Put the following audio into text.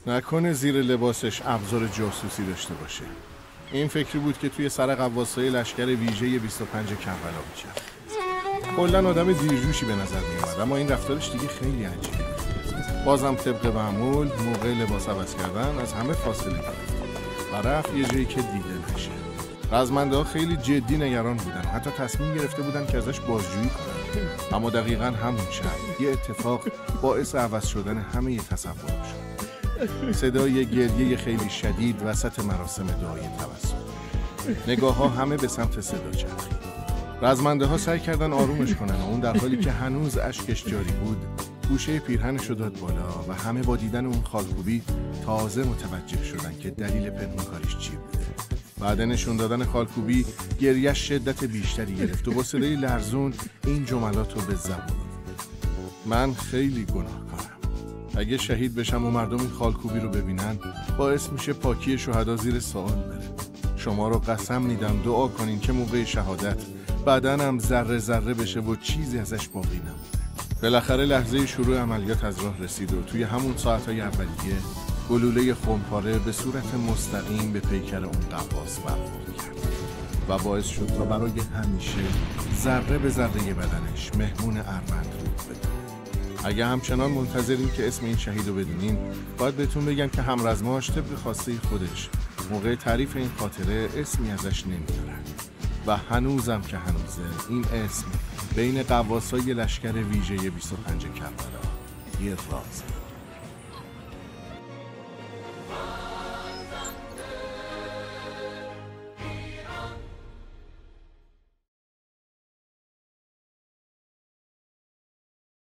نکنه زیر لباسش ابزار جاسوسی داشته باشه. این فکری بود که توی سر غواصای لشکر ویژه 25 کربلا می‌کرد. کلاً آدم دیرجوشی به نظر می‌اومد، اما این رفتارش دیگه خیلی عجیبه. بازم طبق معمول موقع لباس عوض کردن از همه فاصله گرفت و رفت یه جایی که دیده نشه. رزمنده‌ها خیلی جدی نگران بودن، حتی تصمیم گرفته بودن که ازش بازجویی کنن. اما دقیقاً همون شب یه اتفاق باعث عوض شدن همه تصورات شد. صدای گریه خیلی شدید وسط مراسم دعای توسل. نگاه‌ها همه به سمت صدا چرخید. رزمنده‌ها سعی کردن آرومش کنن و اون در حالی که هنوز اشکش جاری بود گوشه پیرهنش رو داد بالا و همه با دیدن اون خالکوبی تازه متوجه شدن که دلیل پنهانکاریش چی بوده. بعد نشون دادن خالکوبی گریه‌اش شدت بیشتری گرفت و با صدای لرزون این جملات رو به زبون. من خیلی گناهکارم. اگه شهید بشم و مردم این خالکوبی رو ببینن باعث میشه پاکی شهدا زیر سوال بره. شما رو قسم میدم دعا کنین که موقع شهادت بدنم ذره ذره بشه و چیزی ازش باقی نمونه. بالاخره لحظه شروع عملیات از راه رسید و توی همون ساعتهای اولیه گلوله خمپاره به صورت مستقیم به پیکر اون غواص برخورد کرد و باعث شد تا برای همیشه ذره به ذره بدنش مهمون اروند رو بده. اگه همچنان منتظرین که اسم این شهید رو بدونین، باید بهتون بگم که همرزماش طبق خواسته خودش موقع تعریف این خاطره اسمی ازش نمیدارن و هنوزم که هنوزه این اسم بین غواصای لشکر ویژه 25 کربلا یه رازه.